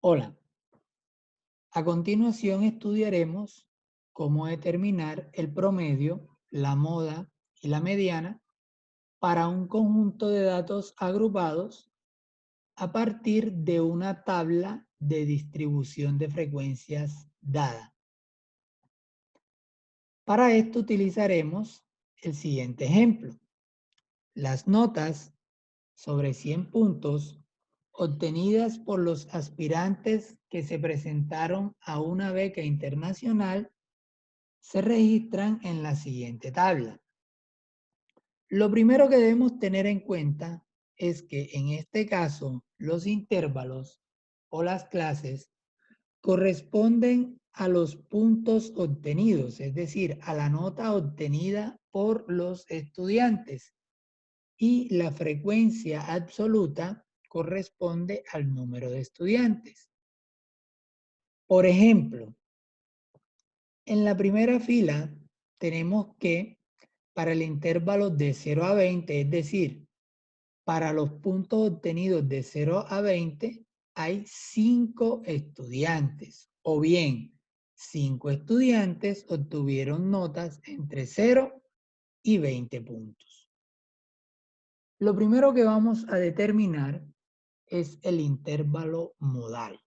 Hola, a continuación estudiaremos cómo determinar el promedio, la moda y la mediana para un conjunto de datos agrupados a partir de una tabla de distribución de frecuencias dada. Para esto utilizaremos el siguiente ejemplo. Las notas sobre 100 puntos obtenidas por los aspirantes que se presentaron a una beca internacional se registran en la siguiente tabla. Lo primero que debemos tener en cuenta es que en este caso los intervalos o las clases corresponden a los puntos obtenidos, es decir, a la nota obtenida por los estudiantes, y la frecuencia absoluta corresponde al número de estudiantes. Por ejemplo, en la primera fila tenemos que para el intervalo de 0 a 20, es decir, para los puntos obtenidos de 0 a 20, hay 5 estudiantes, o bien 5 estudiantes obtuvieron notas entre 0 y 20 puntos. Lo primero que vamos a determinar es el intervalo modal.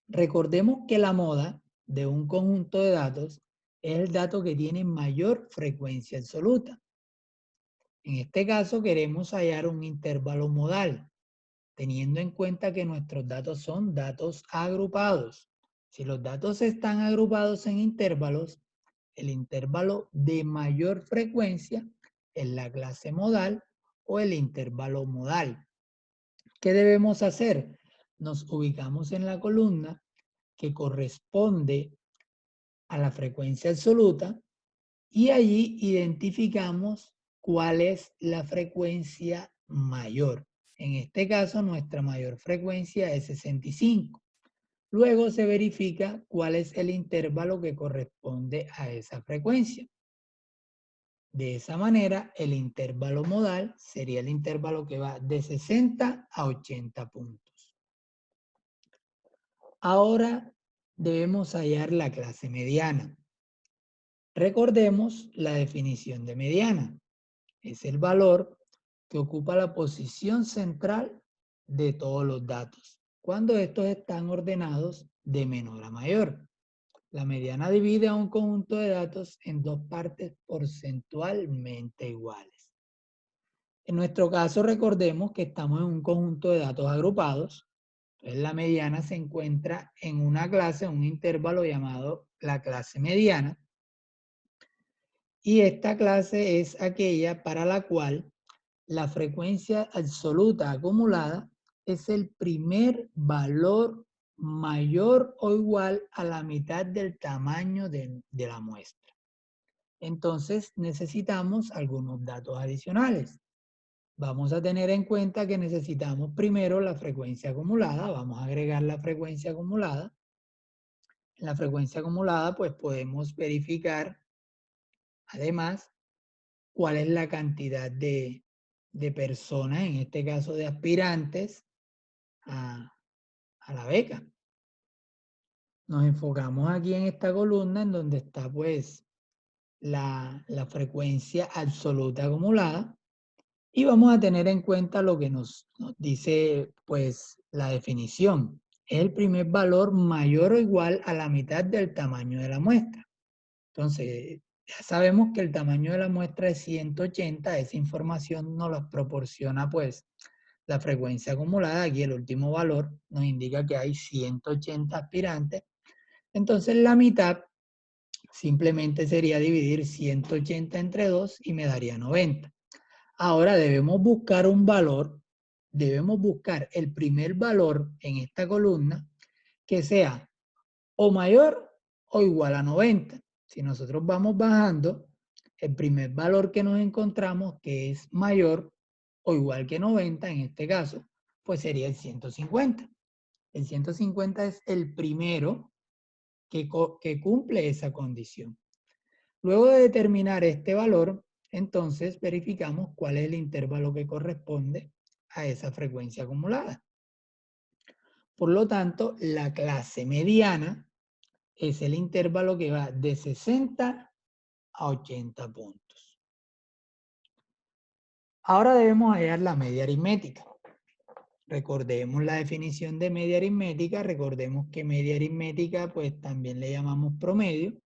Recordemos que la moda de un conjunto de datos es el dato que tiene mayor frecuencia absoluta. En este caso queremos hallar un intervalo modal, teniendo en cuenta que nuestros datos son datos agrupados. Si los datos están agrupados en intervalos, el intervalo de mayor frecuencia es la clase modal o el intervalo modal. ¿Qué debemos hacer? Nos ubicamos en la columna que corresponde a la frecuencia absoluta y allí identificamos cuál es la frecuencia mayor. En este caso, nuestra mayor frecuencia es 65. Luego se verifica cuál es el intervalo que corresponde a esa frecuencia. De esa manera, el intervalo modal sería el intervalo que va de 60 a 80 puntos. Ahora debemos hallar la clase mediana. Recordemos la definición de mediana. Es el valor que ocupa la posición central de todos los datos, cuando estos están ordenados de menor a mayor. La mediana divide a un conjunto de datos en dos partes porcentualmente iguales. En nuestro caso, recordemos que estamos en un conjunto de datos agrupados. Entonces, la mediana se encuentra en una clase, un intervalo llamado la clase mediana. Y esta clase es aquella para la cual la frecuencia absoluta acumulada es el primer valor mayor o igual a la mitad del tamaño de la muestra. Entonces necesitamos algunos datos adicionales. Vamos a tener en cuenta que necesitamos primero la frecuencia acumulada. Vamos a agregar la frecuencia acumulada. En la frecuencia acumulada pues podemos verificar además cuál es la cantidad de personas, en este caso de aspirantes, a la beca. Nos enfocamos aquí en esta columna en donde está pues la frecuencia absoluta acumulada y vamos a tener en cuenta lo que nos dice pues la definición. Es el primer valor mayor o igual a la mitad del tamaño de la muestra. Entonces, ya sabemos que el tamaño de la muestra es 180, esa información nos la proporciona pues la frecuencia acumulada. Aquí el último valor nos indica que hay 180 aspirantes. Entonces la mitad simplemente sería dividir 180 entre 2 y me daría 90. Ahora debemos buscar un valor, debemos buscar el primer valor en esta columna que sea o mayor o igual a 90. Si nosotros vamos bajando, el primer valor que nos encontramos que es mayor o igual que 90 en este caso, pues sería el 150. El 150 es el primero que cumple esa condición. Luego de determinar este valor, entonces verificamos cuál es el intervalo que corresponde a esa frecuencia acumulada. Por lo tanto, la clase mediana es el intervalo que va de 60 a 80 puntos. Ahora debemos hallar la media aritmética. Recordemos la definición de media aritmética. Recordemos que media aritmética pues también le llamamos promedio.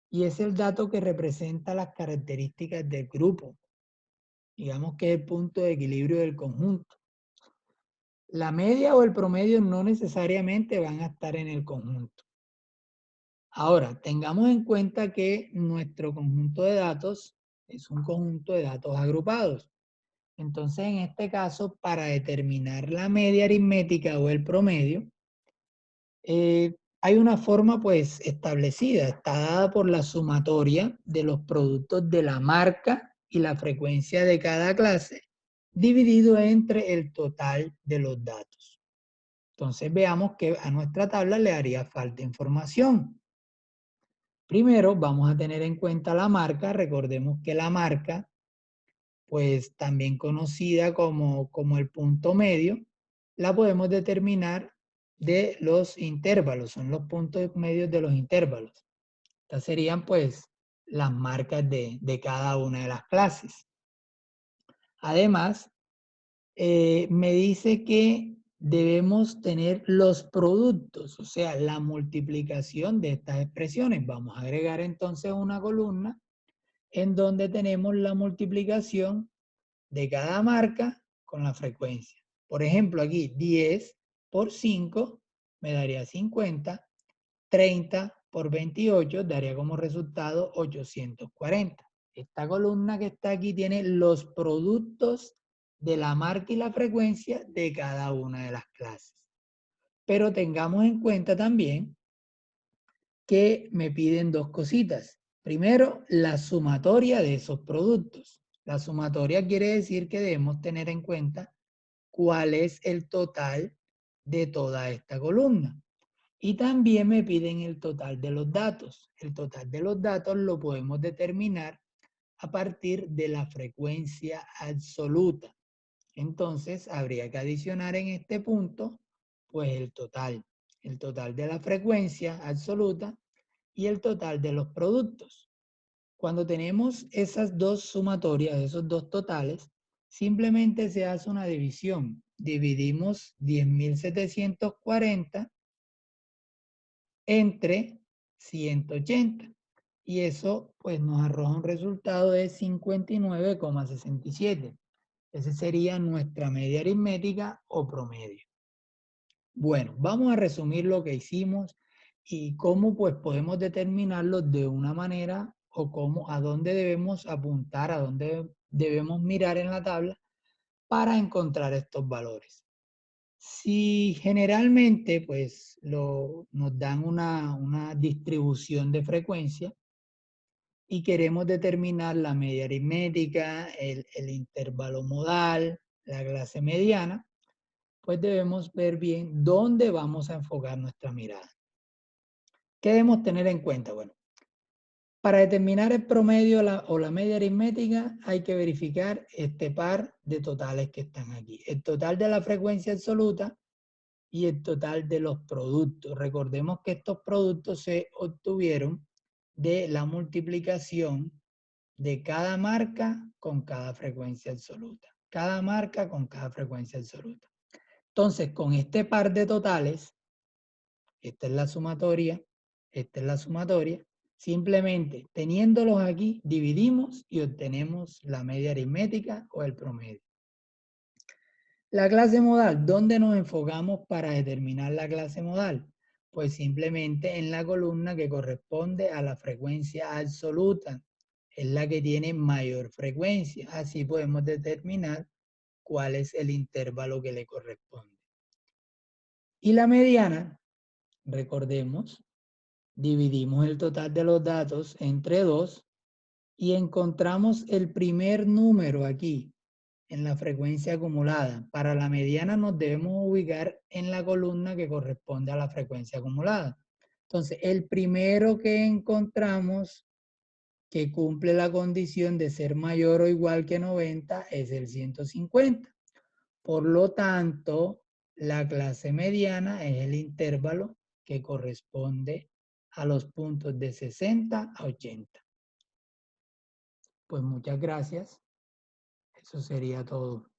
Y es el dato que representa las características del grupo. Digamos que es el punto de equilibrio del conjunto. La media o el promedio no necesariamente van a estar en el conjunto. Ahora, tengamos en cuenta que nuestro conjunto de datos es un conjunto de datos agrupados. Entonces, en este caso, para determinar la media aritmética o el promedio, hay una forma pues establecida, está dada por la sumatoria de los productos de la marca y la frecuencia de cada clase, dividido entre el total de los datos. Entonces veamos que a nuestra tabla le haría falta información. Primero vamos a tener en cuenta la marca. Recordemos que la marca, pues también conocida como el punto medio, la podemos determinar de los intervalos, son los puntos medios de los intervalos. Estas serían pues las marcas de cada una de las clases. Además, me dice que debemos tener los productos, o sea, la multiplicación de estas expresiones. Vamos a agregar entonces una columna en donde tenemos la multiplicación de cada marca con la frecuencia. Por ejemplo, aquí 10 por 5 me daría 50, 30 por 28 daría como resultado 840. Esta columna que está aquí tiene los productos de la marca y la frecuencia de cada una de las clases. Pero tengamos en cuenta también que me piden dos cositas. Primero, la sumatoria de esos productos. La sumatoria quiere decir que debemos tener en cuenta cuál es el total de toda esta columna. Y también me piden el total de los datos. El total de los datos lo podemos determinar a partir de la frecuencia absoluta. Entonces, habría que adicionar en este punto, pues el total de la frecuencia absoluta y el total de los productos. Cuando tenemos esas dos sumatorias, esos dos totales, simplemente se hace una división. Dividimos 10.740 entre 180. Y eso pues nos arroja un resultado de 59,67. Esa sería nuestra media aritmética o promedio. Bueno, vamos a resumir lo que hicimos y cómo pues podemos determinarlo de una manera o cómo, a dónde debemos apuntar, a dónde debemos mirar en la tabla para encontrar estos valores. Si generalmente pues nos dan una distribución de frecuencia y queremos determinar la media aritmética, el intervalo modal, la clase mediana, pues debemos ver bien dónde vamos a enfocar nuestra mirada. ¿Qué debemos tener en cuenta? Bueno, para determinar el promedio o la media aritmética hay que verificar este par de totales que están aquí. El total de la frecuencia absoluta y el total de los productos. Recordemos que estos productos se obtuvieron de la multiplicación de cada marca con cada frecuencia absoluta. Cada marca con cada frecuencia absoluta. Entonces, con este par de totales, esta es la sumatoria, esta es la sumatoria, simplemente teniéndolos aquí, dividimos y obtenemos la media aritmética o el promedio. La clase modal, ¿dónde nos enfocamos para determinar la clase modal? Pues simplemente en la columna que corresponde a la frecuencia absoluta. Es la que tiene mayor frecuencia. Así podemos determinar cuál es el intervalo que le corresponde. Y la mediana, recordemos, dividimos el total de los datos entre 2 y encontramos el primer número aquí en la frecuencia acumulada. Para la mediana nos debemos ubicar en la columna que corresponde a la frecuencia acumulada. Entonces, el primero que encontramos que cumple la condición de ser mayor o igual que 90 es el 150. Por lo tanto, La clase mediana es el intervalo que corresponde a los puntos de 60 a 80. Pues muchas gracias. Eso sería todo.